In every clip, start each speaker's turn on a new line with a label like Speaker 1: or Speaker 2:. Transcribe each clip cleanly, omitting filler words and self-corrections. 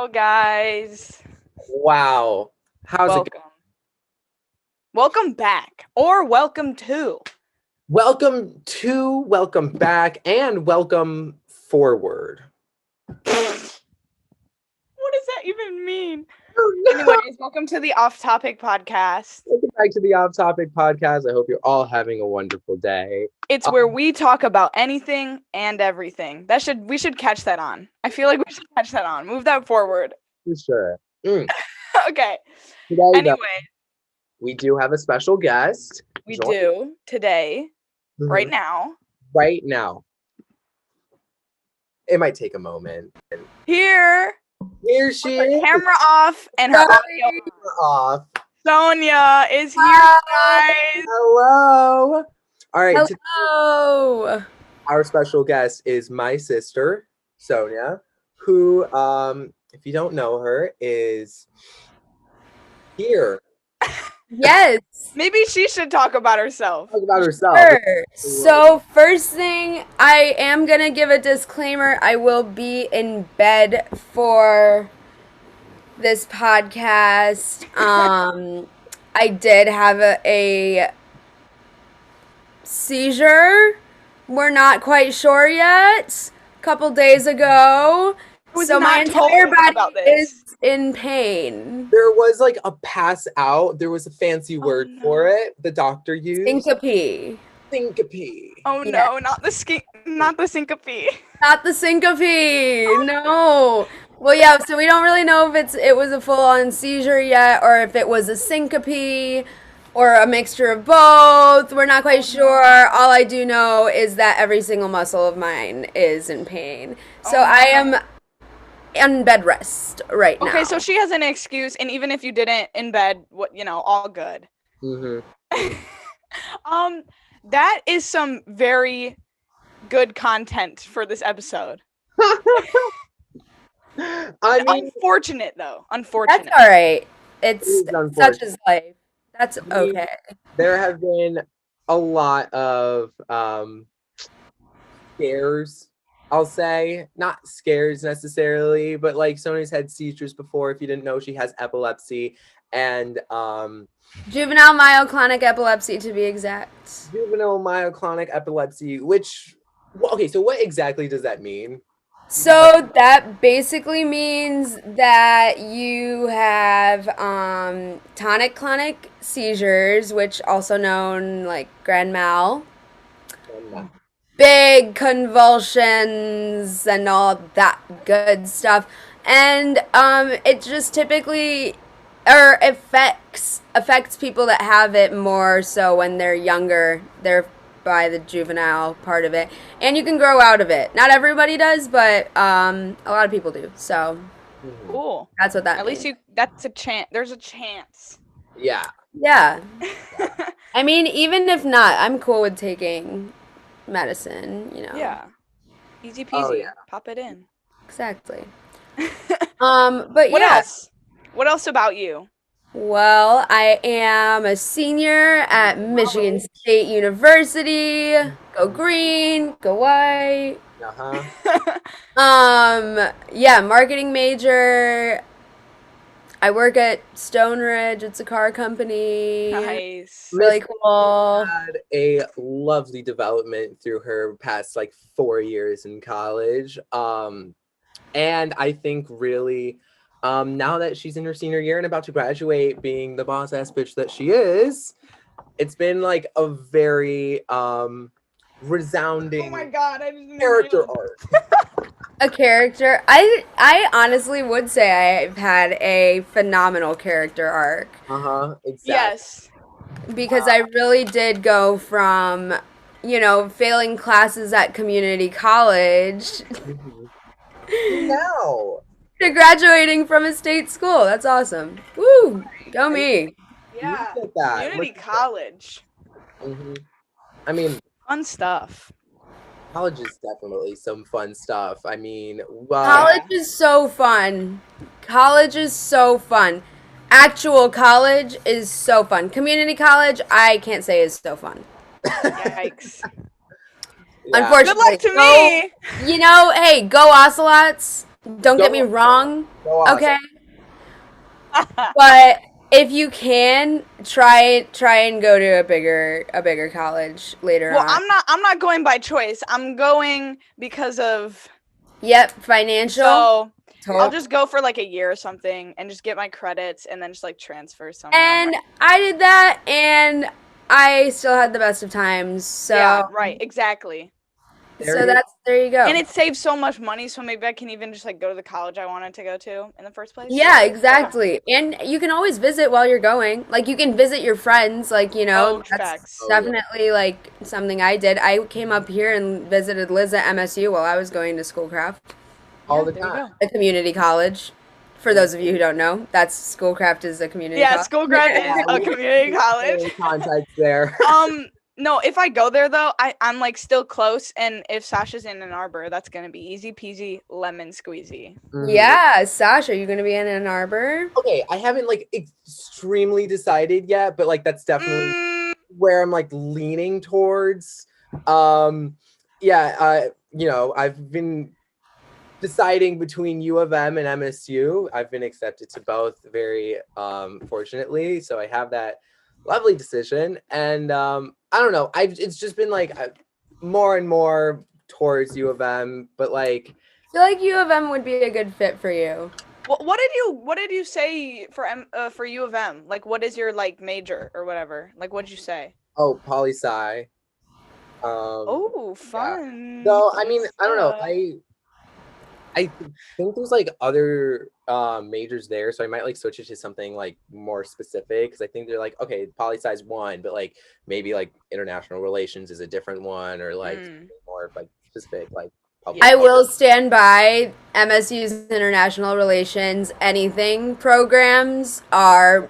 Speaker 1: Hello, guys.
Speaker 2: Wow. How's it
Speaker 1: Welcome. Welcome back, or welcome to.
Speaker 2: Welcome to, welcome back, and welcome forward.
Speaker 1: What does that even mean?
Speaker 2: Oh, no.
Speaker 1: Anyways, welcome to the Off Topic Podcast.
Speaker 2: Welcome back to the Off Topic Podcast. I hope you're all having a wonderful day.
Speaker 1: It's where we talk about anything and everything. We should catch that on. I feel like we should catch that on. Move that forward.
Speaker 2: For sure.
Speaker 1: Okay.
Speaker 2: Today,
Speaker 1: Anyway,
Speaker 2: we do have a special guest.
Speaker 1: we do today, right now.
Speaker 2: Right now. It might take a moment.
Speaker 1: Here
Speaker 2: she is.
Speaker 1: camera off and her audio
Speaker 2: Off.
Speaker 1: Sonia is here, guys.
Speaker 2: Hello. All right.
Speaker 3: Hello.
Speaker 2: Our special guest is my sister, Sonia, who, if you don't know her, is here.
Speaker 3: Yes.
Speaker 1: Maybe she should talk about herself.
Speaker 2: Talk about herself.
Speaker 3: Sure. So first thing, I am going to give a disclaimer. I will be in bed for this podcast. I did have a seizure. We're not quite sure yet. A couple days ago. So my entire body is in pain.
Speaker 2: There was like a pass out. There was a fancy word for it. The doctor used
Speaker 3: Syncope.
Speaker 2: Syncope.
Speaker 1: Oh no,
Speaker 3: Yeah.
Speaker 1: not the syncope.
Speaker 3: Not the syncope. No. Well, yeah. So we don't really know if it was a full-on seizure yet, or if it was a syncope, or a mixture of both. We're not quite sure. All I do know is that every single muscle of mine is in pain. So I am in bed rest right now.
Speaker 1: Okay, so she has an excuse, and even if you didn't in bed, all good. That is some very good content for this episode.
Speaker 2: I mean,
Speaker 1: unfortunate though. Unfortunate.
Speaker 3: That's all right. It's such as life. That's okay.
Speaker 2: There have been a lot of scares, I'll say. Not scares necessarily, but like Sonia's had seizures before. If you didn't know, she has epilepsy and
Speaker 3: juvenile myoclonic epilepsy, to be exact.
Speaker 2: Juvenile myoclonic epilepsy, which, okay, so what exactly does that mean?
Speaker 3: So that basically means that you have tonic-clonic seizures, which also known like grand mal, big convulsions and all that good stuff, and it just typically affects people that have it more so when they're younger. They're by the juvenile part of it, and you can grow out of it. Not everybody does, but a lot of people do. So
Speaker 1: cool.
Speaker 3: That's what that
Speaker 1: At
Speaker 3: means.
Speaker 1: least that's a chance. There's a chance.
Speaker 2: Yeah.
Speaker 3: I mean, even if not, I'm cool with taking medicine,
Speaker 1: Yeah. Easy peasy.
Speaker 2: Oh, yeah.
Speaker 1: Pop it in.
Speaker 3: Exactly. But
Speaker 1: what else? What else about you?
Speaker 3: Well, I am a senior at Michigan State University. Go green, go white. Yeah, marketing major. I work at Stone Ridge. It's a car company.
Speaker 1: Nice.
Speaker 3: Really cool.
Speaker 2: Had a lovely development through her past 4 years in college. And I think really now that she's in her senior year and about to graduate, being the boss ass bitch that she is, it's been a very resounding character arc.
Speaker 3: A character. I honestly would say I've had a phenomenal character arc.
Speaker 2: Exactly.
Speaker 1: Yes.
Speaker 3: Because I really did go from, failing classes at community college
Speaker 2: No.
Speaker 3: to graduating from a state school. That's awesome. Woo! Go me.
Speaker 1: Yeah.
Speaker 2: Look at that.
Speaker 1: Community college.
Speaker 2: I mean,
Speaker 1: fun stuff.
Speaker 2: College is definitely some fun stuff. I mean,
Speaker 3: college is so fun. College is so fun. Actual college is so fun. Community college, I can't say is so fun.
Speaker 1: Yikes.
Speaker 2: Yeah.
Speaker 3: Unfortunately.
Speaker 1: Good luck to me.
Speaker 3: Hey, go Ocelots. Don't get me
Speaker 2: Go,
Speaker 3: wrong,
Speaker 2: go on.
Speaker 3: okay? But if you can, try and go to a bigger college later
Speaker 1: Well,
Speaker 3: on.
Speaker 1: I'm not going by choice. I'm going because of
Speaker 3: Yep, financial.
Speaker 1: so I'll
Speaker 3: Tot-
Speaker 1: just go for like a year or something and just get my credits and then just like transfer somewhere.
Speaker 3: And I did that, and I still had the best of times. So
Speaker 1: yeah, right, exactly.
Speaker 3: So there you go.
Speaker 1: And it saves so much money, so maybe I can even just like go to the college I wanted to go to in the first place.
Speaker 3: Yeah, exactly. And you can always visit while you're going. Like you can visit your friends, like, you know,
Speaker 1: Oh,
Speaker 3: that's
Speaker 1: facts.
Speaker 2: Oh, yeah.
Speaker 3: definitely like something I did. I came up here and visited Liz at MSU while I was going to Schoolcraft,
Speaker 2: all the
Speaker 1: there you
Speaker 2: time.
Speaker 1: go.
Speaker 3: a community college. For those of you who don't know, that's Schoolcraft is a community
Speaker 1: Yeah,
Speaker 3: college.
Speaker 1: Schoolcraft is a community college.
Speaker 2: Context there.
Speaker 1: No, if I go there though, I'm like still close, and if Sasha's in Ann Arbor, that's gonna be easy peasy lemon squeezy.
Speaker 2: Mhm.
Speaker 3: Yeah, Sasha, you gonna be in Ann Arbor?
Speaker 2: Okay, I haven't like extremely decided yet, but like that's definitely where I'm like leaning towards. Yeah, you know, I've been deciding between U of M and MSU. I've been accepted to both very fortunately, so I have that lovely decision. And I don't know, it's just been like more and more towards U of M, but like
Speaker 3: I feel like U of M would be a good fit for you.
Speaker 1: What did you say for U of M? Like, what is your like major or whatever? Like, what'd you say?
Speaker 2: oh, poli sci.
Speaker 1: Oh, fun.
Speaker 2: Yeah. So I mean, I don't know.
Speaker 1: Yeah.
Speaker 2: I think there's like other majors there, so I might like switch it to something like more specific because I think they're like, okay, poli sci is one, but like maybe like international relations is a different one, or like more like specific like public.
Speaker 3: I will stand by MSU's international relations anything programs are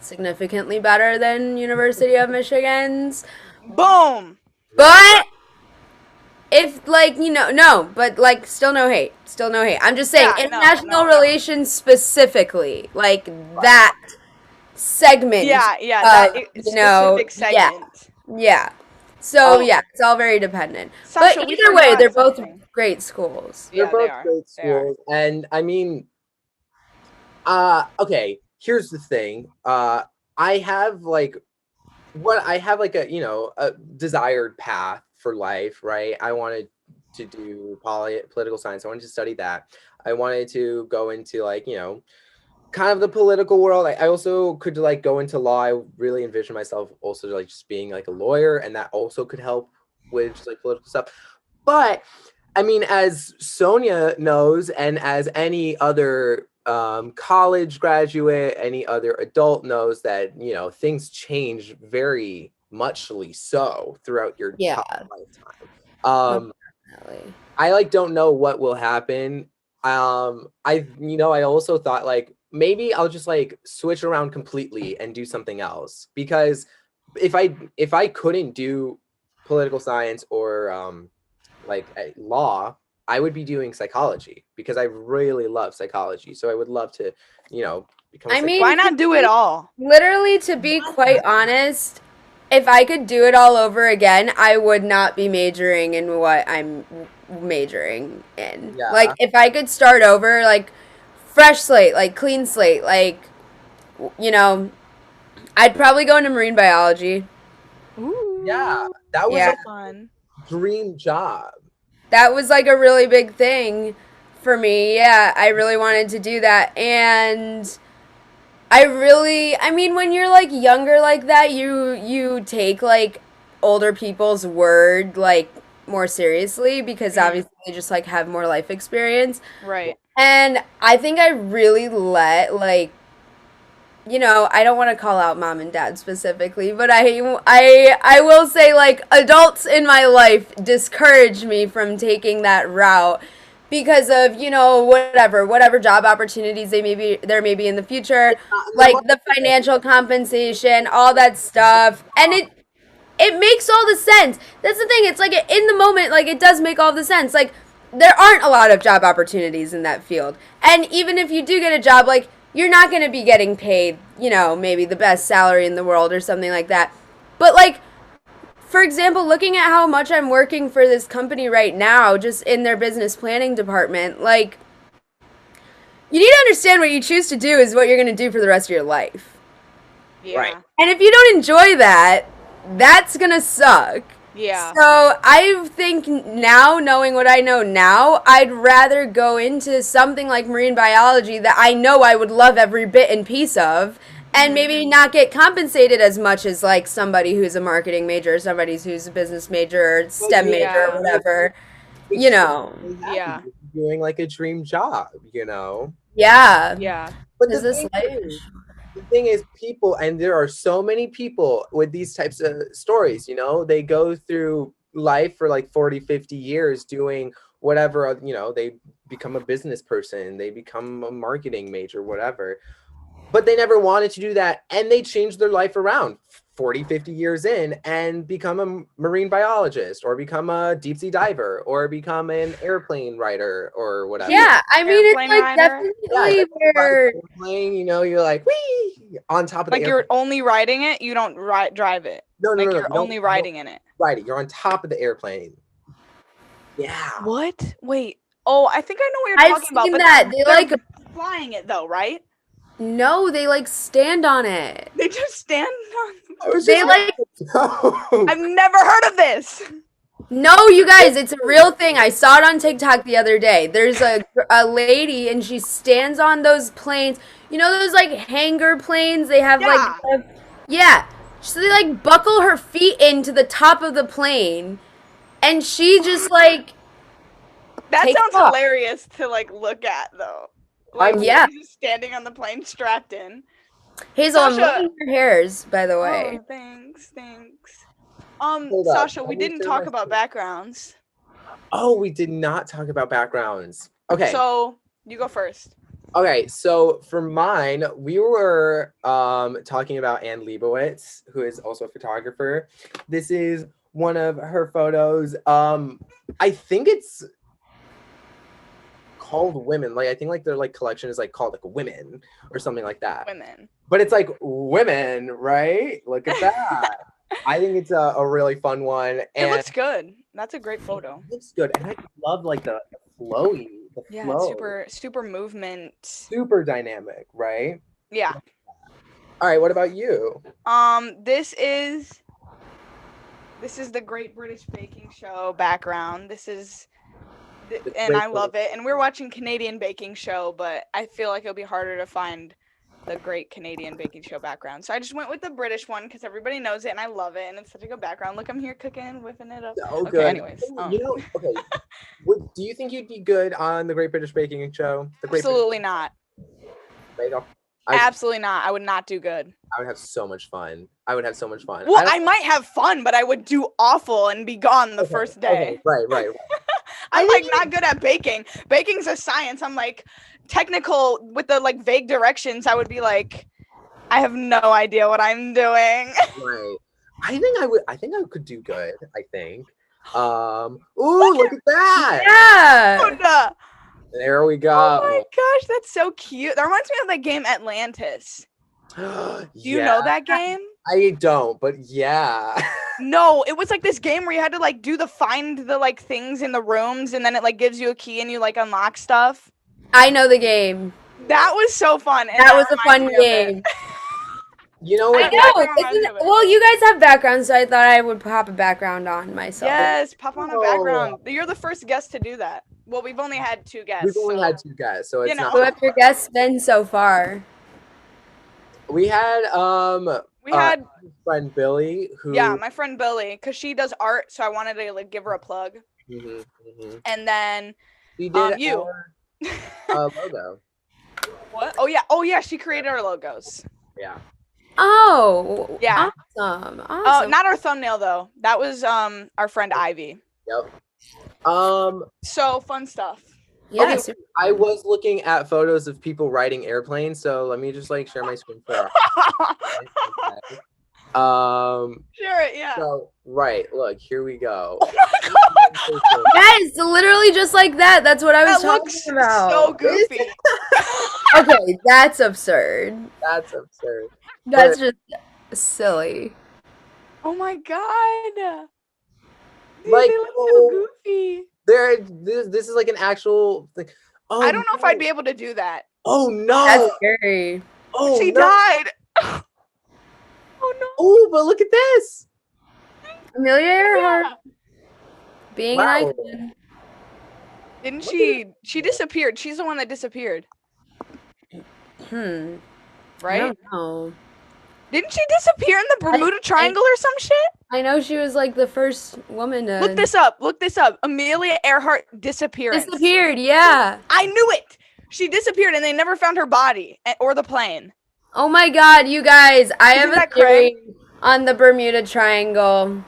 Speaker 3: significantly better than University of Michigan's.
Speaker 1: Boom.
Speaker 3: But if like, you know, no, but like still no hate. Still no hate. I'm just saying
Speaker 1: Yeah,
Speaker 3: international
Speaker 1: no.
Speaker 3: relations specifically, like that segment.
Speaker 1: Yeah,
Speaker 3: of,
Speaker 1: that
Speaker 3: you know,
Speaker 1: specific segment.
Speaker 3: Yeah. So yeah, it's all very dependent.
Speaker 1: Sasha,
Speaker 3: but
Speaker 1: we
Speaker 3: either way,
Speaker 1: forgot
Speaker 3: they're both
Speaker 1: something.
Speaker 3: great schools.
Speaker 2: They're
Speaker 1: Yeah,
Speaker 2: both
Speaker 1: they are.
Speaker 2: great schools, and I mean, okay. Here's the thing. I have like a you know a desired path for life, right? I wanted to do political science. I wanted to study that. I wanted to go into like, you know, kind of the political world. I also could like go into law. I really envision myself also like just being like a lawyer, and that also could help with just like political stuff. But I mean, as Sonia knows, and as any other college graduate, any other adult knows, that you know things change very muchly so throughout your lifetime.
Speaker 3: Definitely.
Speaker 2: I like don't know what will happen. I also thought like maybe I'll just like switch around completely and do something else, because if I couldn't do political science or like law, I would be doing psychology because I really love psychology. So I would love to, you know, become
Speaker 3: I mean,
Speaker 1: why not do it all?
Speaker 3: Literally, to be quite honest, if I could do it all over again, I would not be majoring in what I'm majoring in.
Speaker 2: Yeah.
Speaker 3: Like, if I could start over, like, fresh slate, like, clean slate, like, you know, I'd probably go into marine biology.
Speaker 1: Ooh.
Speaker 2: Yeah, that was
Speaker 3: Yeah.
Speaker 2: a
Speaker 1: fun.
Speaker 2: dream job.
Speaker 3: That was like a really big thing for me. Yeah, I really wanted to do that. And I mean, when you're like younger like that, you take like older people's word like more seriously because obviously they just like have more life experience.
Speaker 1: Right.
Speaker 3: And I think I really let like, you know, I don't want to call out mom and dad specifically, but I will say like adults in my life discouraged me from taking that route because of, you know, whatever job opportunities there may be in the future, like the financial compensation, all that stuff. And it makes all the sense. That's the thing. It's like in the moment, like it does make all the sense. Like there aren't a lot of job opportunities in that field. And even if you do get a job, like you're not going to be getting paid, you know, maybe the best salary in the world or something like that. But like, for example, looking at how much I'm working for this company right now, just in their business planning department, like understand what you choose to do is what you're going to do for the rest of your life.
Speaker 1: Yeah.
Speaker 2: Right.
Speaker 3: And if you don't enjoy that, that's going to suck.
Speaker 1: Yeah.
Speaker 3: So I think now, knowing what I know now, I'd rather go into something like marine biology that I know I would love every bit and piece of, and maybe not get compensated as much as like somebody who's a marketing major, or somebody who's a business major, or STEM major, or whatever. You know.
Speaker 1: Yeah.
Speaker 2: You're doing like a dream job, you know.
Speaker 3: Yeah.
Speaker 1: Yeah.
Speaker 2: But
Speaker 3: Is
Speaker 2: the
Speaker 3: this
Speaker 2: thing
Speaker 3: life?
Speaker 2: is, the thing is, people, and there are so many people with these types of stories, you know, they go through life for like 40, 50 years doing whatever, you know, they become a business person, they become a marketing major, whatever. But they never wanted to do that, and they changed their life around 40, 50 years in and become a marine biologist or become a deep sea diver or become an airplane writer or whatever.
Speaker 3: Yeah, I mean, it's
Speaker 1: Airplane
Speaker 3: like
Speaker 1: rider.
Speaker 3: definitely where.
Speaker 2: Airplane, you know, you're like, whee, on top of the
Speaker 1: Like
Speaker 2: airplane.
Speaker 1: you're only riding it, you don't drive it.
Speaker 2: No,
Speaker 1: Like
Speaker 2: you
Speaker 1: you're
Speaker 2: don't
Speaker 1: only riding in it.
Speaker 2: ride it. You're on top of the airplane. Yeah.
Speaker 1: What? Wait. Oh, I think I know what you're
Speaker 3: I've
Speaker 1: talking about.
Speaker 3: seen
Speaker 1: But
Speaker 3: that. They
Speaker 1: they're
Speaker 3: like
Speaker 1: flying it though, right?
Speaker 3: no, they like stand on it.
Speaker 1: They just stand on.
Speaker 3: They like
Speaker 1: I've never heard of this.
Speaker 3: no, you guys, it's a real thing. I saw it on TikTok the other day. There's a lady and she stands on those planes. You know those like hangar planes? They have
Speaker 1: Yeah.
Speaker 3: yeah. So they like buckle her feet into the top of the plane, and she just like
Speaker 1: That
Speaker 3: takes
Speaker 1: sounds
Speaker 3: off.
Speaker 1: hilarious to like look at though. Like
Speaker 3: Yeah.
Speaker 1: she's just standing on the plane strapped in.
Speaker 3: Hazel, I'm
Speaker 1: Sasha-
Speaker 3: loving your hairs, by the way.
Speaker 1: Oh, thanks.
Speaker 2: Hold up.
Speaker 1: Sasha,
Speaker 2: Let
Speaker 1: we
Speaker 2: me
Speaker 1: didn't
Speaker 2: share
Speaker 1: talk
Speaker 2: my
Speaker 1: about
Speaker 2: screen.
Speaker 1: backgrounds.
Speaker 2: Oh, we did not talk about backgrounds. Okay.
Speaker 1: So you go first.
Speaker 2: Okay, so for mine, we were talking about Anne Leibovitz, who is also a photographer. This is one of her photos. I think it's called Women. Like I think like their like collection is like called like Women or something like that.
Speaker 1: Women.
Speaker 2: But it's like women, right? Look at that. I think it's a really fun one.
Speaker 1: It looks good. That's a great photo.
Speaker 2: It looks good. And I love like the flowy. The
Speaker 1: Yeah,
Speaker 2: flow.
Speaker 1: super movement.
Speaker 2: Super dynamic, right?
Speaker 1: Yeah.
Speaker 2: All right, what about you?
Speaker 1: This is the Great British Baking Show background. And I love it. And we're watching Canadian Baking Show, but I feel like it'll be harder to find the Great Canadian Baking Show background. So I just went with the British one because everybody knows it and I love it and it's such a good background. Look, I'm here cooking, whipping it up.
Speaker 2: So
Speaker 1: Okay,
Speaker 2: good.
Speaker 1: anyways,
Speaker 2: You know, okay. Do you think you'd be good on the Great British Baking Show?
Speaker 1: Absolutely not. Absolutely not. I would not do good.
Speaker 2: I would have so much fun.
Speaker 1: Well, I might have fun, but I would do awful and be gone the first day.
Speaker 2: Okay. Right.
Speaker 1: I'm like not good at baking. Baking's a science. I'm like technical with the like vague directions. I would be like, I have no idea what I'm doing.
Speaker 2: Right. I think I could do good. I think. Look at that.
Speaker 3: Yeah.
Speaker 2: There we go.
Speaker 1: Oh my gosh, that's so cute. That reminds me of that game Atlantis. Do you know that game?
Speaker 2: I don't, but yeah.
Speaker 1: No, it was like this game where you had to like find the like things in the rooms and then it like gives you a key and you like unlock stuff.
Speaker 3: I know the game.
Speaker 1: That was so fun.
Speaker 3: That was a fun game.
Speaker 2: You know what?
Speaker 3: I know. Well, you guys have backgrounds, so I thought I would pop a background on myself.
Speaker 1: Yes, pop on a background. You're the first guest to do that. Well, we've only had two guests.
Speaker 2: Had two guests, so it's not.
Speaker 3: Who have your guests been so far?
Speaker 2: We had
Speaker 1: my
Speaker 2: friend Billy, who
Speaker 1: my friend Billy, because she does art, so I wanted to like give her a plug. And then
Speaker 2: we did
Speaker 1: you
Speaker 2: our logo.
Speaker 1: What? Oh yeah, she created our logos.
Speaker 2: Yeah.
Speaker 3: Oh.
Speaker 1: Yeah.
Speaker 3: Awesome.
Speaker 1: Oh, not our thumbnail though. That was our friend Ivy.
Speaker 2: Yep.
Speaker 1: So fun stuff.
Speaker 3: Yeah.
Speaker 2: Okay, I was looking at photos of people riding airplanes, so let me just like share my screen for
Speaker 1: Share it, yeah.
Speaker 2: So look, here we go.
Speaker 3: Yes, literally just like that. That's what I was talking about.
Speaker 1: So goofy.
Speaker 3: Okay, that's absurd. That's just silly.
Speaker 1: Oh my god. Dude,
Speaker 2: Like,
Speaker 1: they look so goofy.
Speaker 2: This is like an actual thing. Oh,
Speaker 1: I don't know if I'd be able to do that.
Speaker 2: Oh
Speaker 3: That's
Speaker 2: no!
Speaker 3: scary.
Speaker 2: Oh
Speaker 1: She
Speaker 2: no!
Speaker 1: died. Oh no.
Speaker 2: Oh, but look at this!
Speaker 3: Amelia Earhart
Speaker 1: Yeah.
Speaker 3: being an
Speaker 2: Wow!
Speaker 3: icon.
Speaker 1: Didn't
Speaker 2: Look at
Speaker 1: she disappeared. She's the one that disappeared,
Speaker 3: I
Speaker 1: right?
Speaker 3: don't know.
Speaker 1: Didn't she disappear in the
Speaker 3: I,
Speaker 1: Bermuda
Speaker 3: I
Speaker 1: Triangle or some shit?
Speaker 3: I know she was like the first woman
Speaker 1: Look
Speaker 3: to
Speaker 1: this up. Look this up. Amelia Earhart disappearance.
Speaker 3: disappeared. Yeah.
Speaker 1: I knew it. She disappeared and they never found her body or the plane.
Speaker 3: Oh my God, you guys! I have
Speaker 1: Isn't
Speaker 3: a
Speaker 1: that
Speaker 3: theory on the Bermuda Triangle.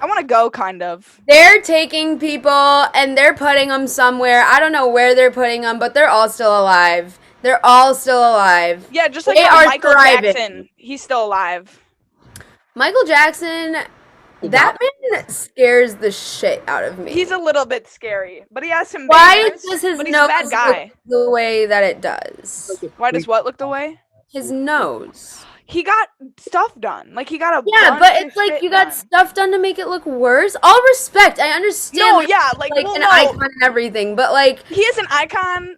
Speaker 1: I want to go, kind of.
Speaker 3: They're taking people and they're putting them somewhere. I don't know where they're putting them, but they're all still alive. They're all still alive.
Speaker 1: Yeah, just like
Speaker 3: They
Speaker 1: how
Speaker 3: are
Speaker 1: Michael
Speaker 3: thriving.
Speaker 1: Jackson. He's still alive.
Speaker 3: Michael Jackson, that man scares the shit out of me.
Speaker 1: He's a little bit scary, but he has some
Speaker 3: Why
Speaker 1: bangers.
Speaker 3: does his
Speaker 1: But he's a
Speaker 3: nose
Speaker 1: bad guy.
Speaker 3: look the way that it does?
Speaker 1: Why does what look the way?
Speaker 3: His nose.
Speaker 1: He got stuff done. Like he got a
Speaker 3: Yeah,
Speaker 1: bunch
Speaker 3: but
Speaker 1: of
Speaker 3: it's like
Speaker 1: shit
Speaker 3: you got
Speaker 1: done.
Speaker 3: stuff done to make it look worse. All respect, I understand.
Speaker 1: No,
Speaker 3: that
Speaker 1: yeah,
Speaker 3: he's,
Speaker 1: like, well,
Speaker 3: an
Speaker 1: no.
Speaker 3: icon and everything, but like
Speaker 1: He is an icon,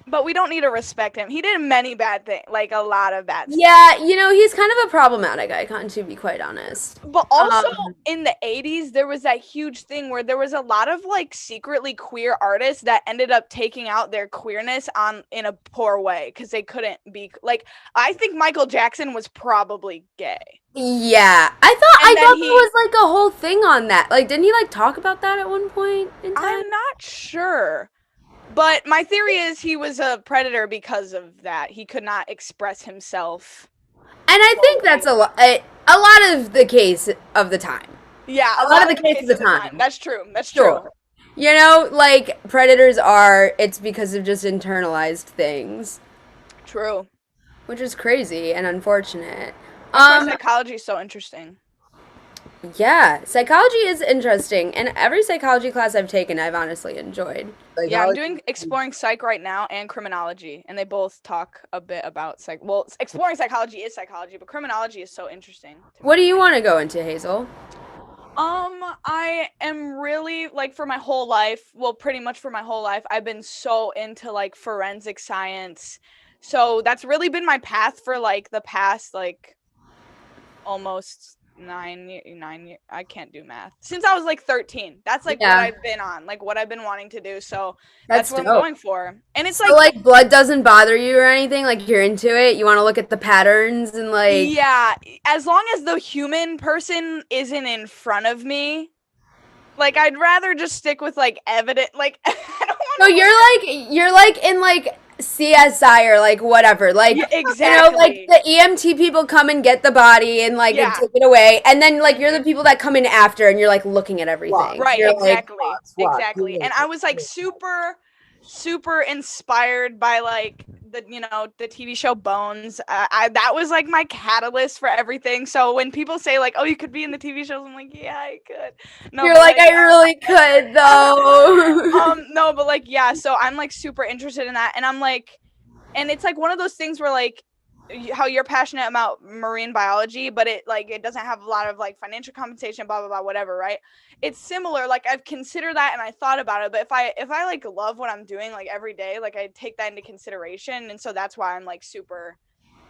Speaker 1: but we don't need to respect him. He did many bad things, like a lot of bad stuff.
Speaker 3: yeah, he's kind of a problematic icon, to be quite honest.
Speaker 1: But also
Speaker 3: Um,
Speaker 1: in the 80s, there was that huge thing where there was a lot of like secretly queer artists that ended up taking out their queerness in a poor way because they couldn't be like. I think Michael Jackson was probably gay.
Speaker 3: Yeah, I thought there was like a whole thing on that. Like, didn't he like talk about that at one point in time?
Speaker 1: I'm not sure. But my theory is he was a predator because of that. He could not express himself.
Speaker 3: And I think that's a lot of the case of the time.
Speaker 1: Yeah,
Speaker 3: a lot of the case of the time.
Speaker 1: That's true. That's
Speaker 3: Sure.
Speaker 1: true.
Speaker 3: Like predators it's because of just internalized things.
Speaker 1: True.
Speaker 3: Which is crazy and unfortunate.
Speaker 1: That's why psychology is so interesting.
Speaker 3: Yeah, psychology is interesting, and every psychology class I've taken, I've honestly enjoyed.
Speaker 1: Yeah, I'm doing exploring psych right now and criminology, and they both talk a bit about psych. Well, exploring psychology is psychology, but criminology is so interesting.
Speaker 3: What do you want to go into, Hazel?
Speaker 1: I am really like for my whole life, well, pretty much for my whole life, I've been so into like forensic science. So that's really been my path for like the past like almost 9 years. I can't do math. Since I was like 13. That's like what I've been on, like what I've been wanting to do. So that's what I'm going for. And it's
Speaker 3: so, like blood doesn't bother you or anything? Like you're into it? You want to look at the patterns and like
Speaker 1: yeah, as long as the human person isn't in front of me. Like I'd rather just stick with like evidence. Like I don't want.
Speaker 3: So you're like in like CSI or like whatever, like
Speaker 1: exactly.
Speaker 3: Like the EMT people come and get the body and like and take it away, and then like you're the people that come in after and you're like looking at everything.
Speaker 1: Right,
Speaker 3: you're
Speaker 1: exactly,
Speaker 3: like,
Speaker 1: exactly. And I was like super inspired by like the TV show Bones. That was like my catalyst for everything. So when people say like, oh, you could be in the TV shows, I'm like, yeah, I could. No,
Speaker 3: you're like I really could though.
Speaker 1: No, but like yeah, so I'm like super interested in that, and I'm like, and it's like one of those things where like how you're passionate about marine biology, but it doesn't have a lot of like financial compensation, blah blah blah, whatever, right? It's similar. Like I've considered that and I thought about it, but if I like love what I'm doing like every day, like I take that into consideration, and so that's why I'm like super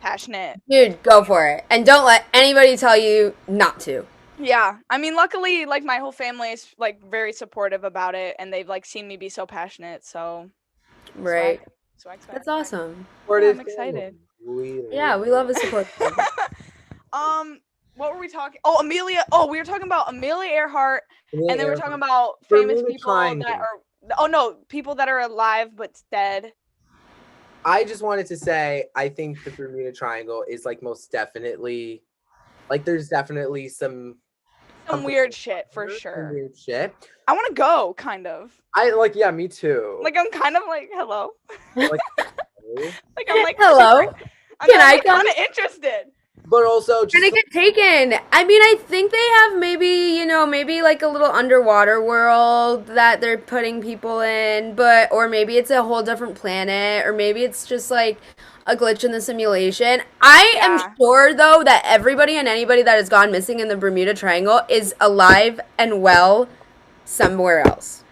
Speaker 1: passionate.
Speaker 3: Dude, go for it, and don't let anybody tell you not to.
Speaker 1: Yeah, I mean, luckily, like my whole family is like very supportive about it, and they've like seen me be so passionate. So,
Speaker 3: right.
Speaker 1: So I expect
Speaker 3: that's awesome.
Speaker 1: Yeah, I'm excited.
Speaker 3: Yeah, we love a support.
Speaker 1: What were we talking? Oh, Amelia. Oh, we were talking about Amelia Earhart, and then we're talking about famous people that are. Oh no, people that are alive but dead.
Speaker 2: I just wanted to say, I think the Bermuda Triangle is like most definitely, like there's definitely some
Speaker 1: weird shit for sure.
Speaker 2: Some weird shit.
Speaker 1: I want to go, kind of.
Speaker 2: Yeah, me too.
Speaker 1: Like I'm kind of like hello.
Speaker 2: Like
Speaker 1: I'm like
Speaker 3: hello.
Speaker 1: Can I come? I'm kind of interested.
Speaker 2: But also just
Speaker 3: gonna get taken. I mean, I think they have maybe like a little underwater world that they're putting people in, or maybe it's a whole different planet, or maybe it's just like a glitch in the simulation. I am sure though that everybody and anybody that has gone missing in the Bermuda Triangle is alive and well somewhere else.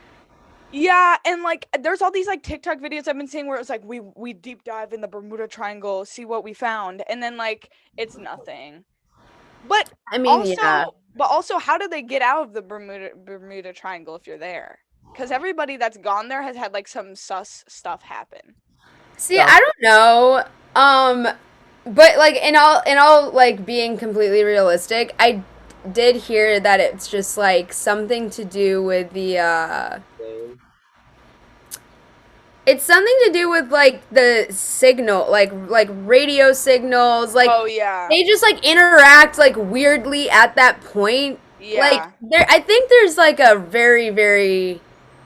Speaker 1: Yeah, and like there's all these like TikTok videos I've been seeing where it's like we deep dive in the Bermuda Triangle, see what we found, and then like it's nothing. But
Speaker 3: I mean,
Speaker 1: also,
Speaker 3: yeah.
Speaker 1: how do they get out of the Bermuda Triangle if you're there? Because everybody that's gone there has had like some sus stuff happen.
Speaker 3: See, I don't know. But like in all like being completely realistic, I did hear that it's just like something to do with the it's something to do with like the signal, like radio signals, like
Speaker 1: Oh yeah,
Speaker 3: they just like interact like weirdly at that point. Like
Speaker 1: yeah.
Speaker 3: there I think there's like a very, very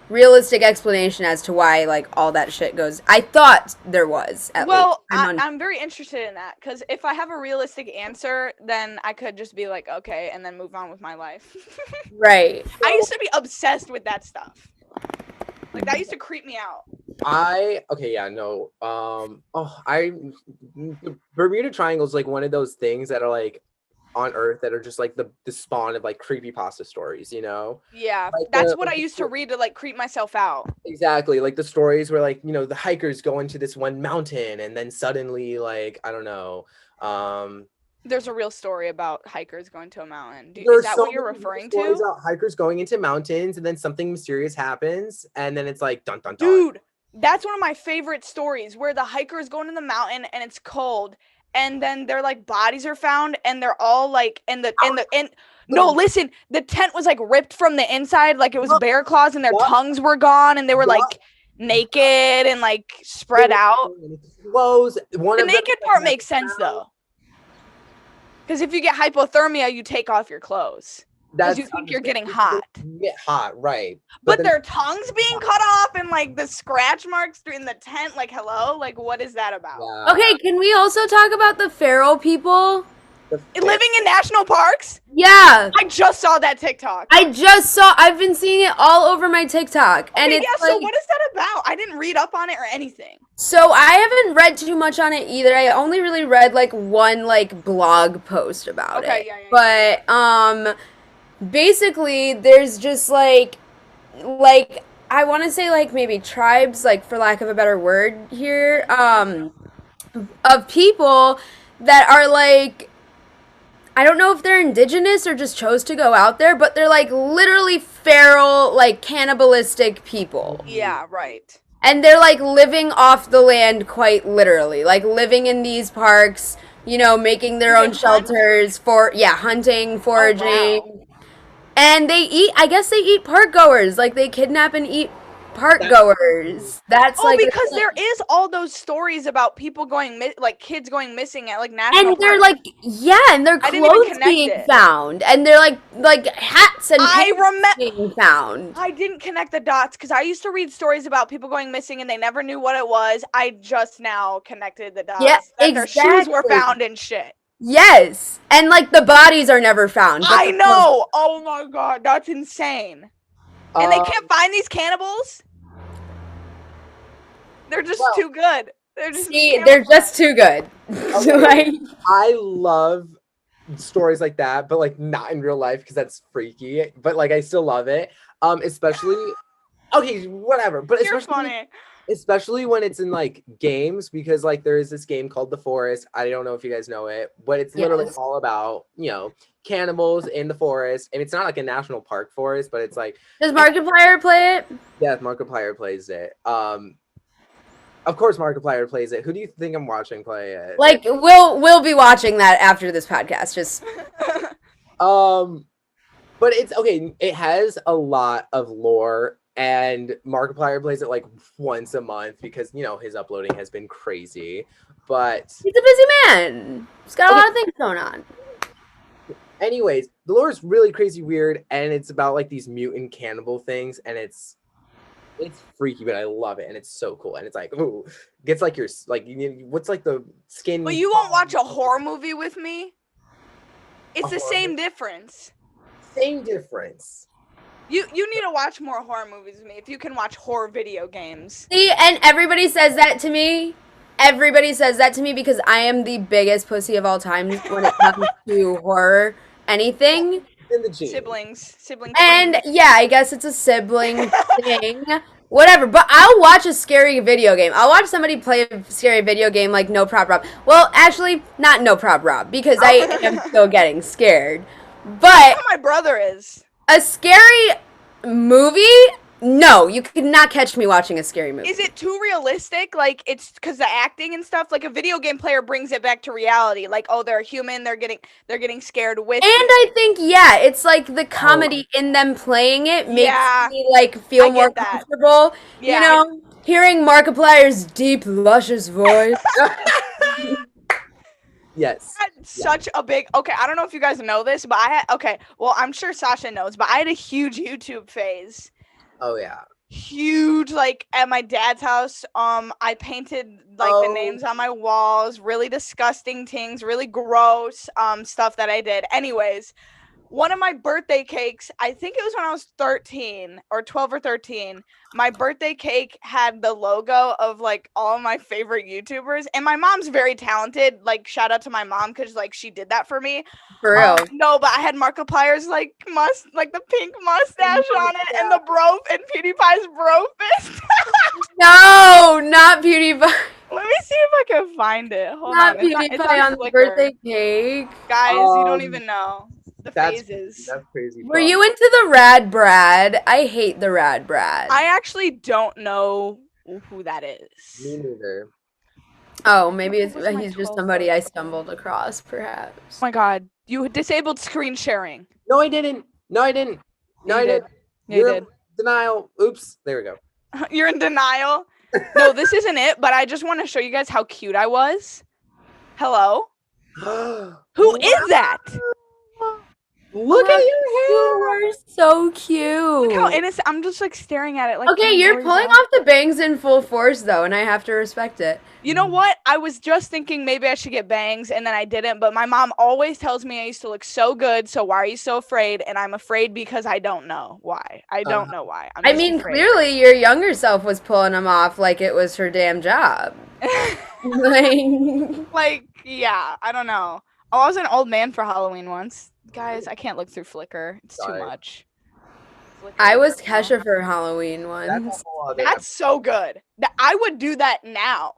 Speaker 3: realistic explanation as to why like all that shit goes. I thought there was at least.
Speaker 1: Well, I'm very interested in that because if I have a realistic answer, then I could just be like, okay, and then move on with my life.
Speaker 3: Right.
Speaker 1: I used to be obsessed with that stuff. Like that used to creep me out.
Speaker 2: The Bermuda Triangle is like one of those things that are like on Earth that are just like the spawn of like creepypasta stories, you know?
Speaker 1: Yeah,
Speaker 2: Like
Speaker 1: that's what I used to read to like creep myself out.
Speaker 2: Exactly, like the stories where like, you know, the hikers go into this one mountain and then suddenly like, I don't know,
Speaker 1: There's a real story about hikers going to a mountain. Is
Speaker 2: there's
Speaker 1: that
Speaker 2: so
Speaker 1: what you're
Speaker 2: many
Speaker 1: referring
Speaker 2: stories
Speaker 1: to?
Speaker 2: about hikers going into mountains and then something mysterious happens and then it's like dun dun dun.
Speaker 1: Dude, that's one of my favorite stories where the hikers go into the mountain and it's cold and then their like bodies are found and they're all like no, listen, the tent was like ripped from the inside, like it was bear claws and their tongues were gone and they were like naked and like spread out. The naked part makes sense though. Because if you get hypothermia, you take off your clothes. Because you think you're getting hot.
Speaker 2: Get hot, right.
Speaker 1: But their tongues being cut off and like the scratch marks in the tent, like hello? Like what is that about?
Speaker 2: Yeah.
Speaker 3: Okay, can we also talk about the feral people?
Speaker 1: Living in national parks?
Speaker 3: Yeah.
Speaker 1: I just saw that TikTok.
Speaker 3: I've been seeing it all over my TikTok. And it's
Speaker 1: so what is that about? I didn't read up on it or anything.
Speaker 3: So I haven't read too much on it either. I only really read like one like blog post about it.
Speaker 1: Yeah.
Speaker 3: But basically there's just like I want to say like maybe tribes, like for lack of a better word here, of people that are like, I don't know if they're indigenous or just chose to go out there, but they're like literally feral, like cannibalistic people.
Speaker 1: Yeah, right.
Speaker 3: And they're like living off the land quite literally, like living in these parks, you know, making their own shelters for, hunting, foraging.
Speaker 1: Oh, wow.
Speaker 3: And I guess they eat park goers, like they kidnap and eat park goers. That's like
Speaker 1: because there is all those stories about people going like kids going missing at like national
Speaker 3: and they're
Speaker 1: parks.
Speaker 3: like and their clothes being found, and they're like hats and being found.
Speaker 1: I didn't connect the dots because I used to read stories about people going missing and they never knew what it was. I just now connected the dots.
Speaker 3: Yeah,
Speaker 1: that their shoes were found and shit.
Speaker 3: Yes, and like the bodies are never found.
Speaker 1: I know. Oh my god, that's insane. And they can't find these cannibals? They're just too good.
Speaker 3: They're just too good.
Speaker 2: Okay. I love stories like that, but like not in real life because that's freaky. But like I still love it. Especially whatever. But
Speaker 1: You're funny.
Speaker 2: Especially when it's in like games, because like there is this game called The Forest. I don't know if you guys know it, but it's literally all about, you know, cannibals in the forest. And it's not like a national park forest, but it's like,
Speaker 3: does Markiplier play it?
Speaker 2: Yeah, Markiplier plays it. Of course Markiplier plays it. Who do you think I'm watching play it?
Speaker 3: Like we'll be watching that after this podcast. Just
Speaker 2: but it's okay, it has a lot of lore. And Markiplier plays it like once a month because, you know, his uploading has been crazy. But
Speaker 3: he's a busy man. He's got a lot of things going on.
Speaker 2: Anyways, the lore is really crazy weird, and it's about like these mutant cannibal things, and it's freaky, but I love it, and it's so cool. And it's like, ooh, gets like your like, what's like the skin.
Speaker 1: But you won't watch a horror movie with me? It's the same difference.
Speaker 2: Same difference.
Speaker 1: You need to watch more horror movies with me if you can watch horror video games.
Speaker 3: See, and everybody says that to me. Everybody says that to me because I am the biggest pussy of all time when it comes to horror anything.
Speaker 2: in the genes.
Speaker 1: Sibling.
Speaker 3: And
Speaker 1: twins.
Speaker 3: yeah, I guess it's a sibling thing. Whatever, but I'll watch a scary video game. I'll watch somebody play a scary video game like No Prop Rob. Well, actually, not No Prop Rob, because I am still getting scared. But
Speaker 1: That's how my brother is.
Speaker 3: a scary movie? No, you could not catch me watching a scary movie.
Speaker 1: Is it too realistic? Like, it's because the acting and stuff. Like, a video game player brings it back to reality. Like, oh, they're human. They're getting scared with.
Speaker 3: And I think, yeah, it's like the comedy in them playing it makes me like feel more comfortable.
Speaker 1: Yeah.
Speaker 3: You know, hearing Markiplier's deep, luscious voice.
Speaker 2: Yes.
Speaker 1: I had such a big. Okay, I don't know if you guys know this, but I had. Okay, well, I'm sure Sasha knows, but I had a huge YouTube phase.
Speaker 2: Oh yeah.
Speaker 1: Huge, like at my dad's house. I painted like the names on my walls, really disgusting things, really gross stuff that I did. Anyways, one of my birthday cakes, I think it was when I was 13 or 12 or 13. My birthday cake had the logo of like all of my favorite YouTubers, and my mom's very talented. Like, shout out to my mom because like she did that for me.
Speaker 3: For real.
Speaker 1: No, but I had Markiplier's like the pink mustache on it, and the bro and PewDiePie's bro fist.
Speaker 3: No, not PewDiePie.
Speaker 1: Let me see if I can find it. Hold
Speaker 3: Not
Speaker 1: on.
Speaker 3: PewDiePie on the birthday cake.
Speaker 1: Guys, you don't even know. The phases.
Speaker 2: That's crazy.
Speaker 3: Were you into the Rad Brad? I hate the Rad Brad.
Speaker 1: I actually don't know who that is.
Speaker 2: Me neither.
Speaker 3: Oh, maybe he's just somebody I stumbled across, perhaps.
Speaker 1: Oh my god, you disabled screen sharing.
Speaker 2: No, I didn't. No, I didn't. No, I didn't.
Speaker 1: You did.
Speaker 2: Denial. Oops. There we go.
Speaker 1: You're in denial. No, this isn't it, but I just want to show you guys how cute I was. Hello? Who is that?
Speaker 2: Look at your hair.
Speaker 3: You are so cute.
Speaker 1: Look how innocent. I'm just like staring at it. Like,
Speaker 3: okay, you're pulling off the bangs in full force though, and I have to respect it.
Speaker 1: You know what? I was just thinking maybe I should get bangs, and then I didn't. But my mom always tells me I used to look so good. So why are you so afraid? And I'm afraid because I don't know why. I don't know why.
Speaker 3: I mean, clearly your younger self was pulling them off like it was her damn job.
Speaker 1: like, yeah, I don't know. I was an old man for Halloween once. Guys, I can't look through Flickr. It's too much.
Speaker 3: I was Kesha for Halloween once.
Speaker 1: That's so good. I would do that now.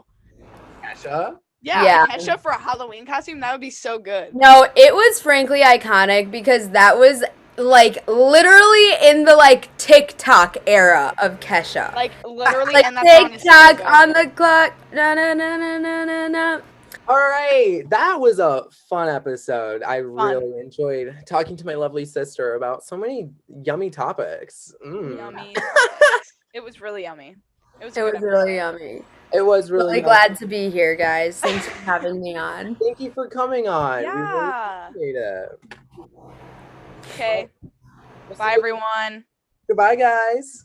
Speaker 2: Kesha?
Speaker 1: Yeah, Kesha for a Halloween costume, that would be so good.
Speaker 3: No, it was frankly iconic because that was like literally in the like TikTok era of Kesha.
Speaker 1: Like literally,
Speaker 3: like
Speaker 1: and that's
Speaker 3: TikTok on the clock. Na na na na na na na.
Speaker 2: All right, that was a fun episode. I really enjoyed talking to my lovely sister about so many yummy topics.
Speaker 1: Yummy. It was really yummy.
Speaker 3: It was really yummy.
Speaker 2: It was really
Speaker 3: glad to be here, guys. Thanks for having me on.
Speaker 2: Thank you for coming on.
Speaker 1: Yeah.
Speaker 2: We really appreciate it.
Speaker 1: Okay. Bye, everyone.
Speaker 2: Goodbye, guys.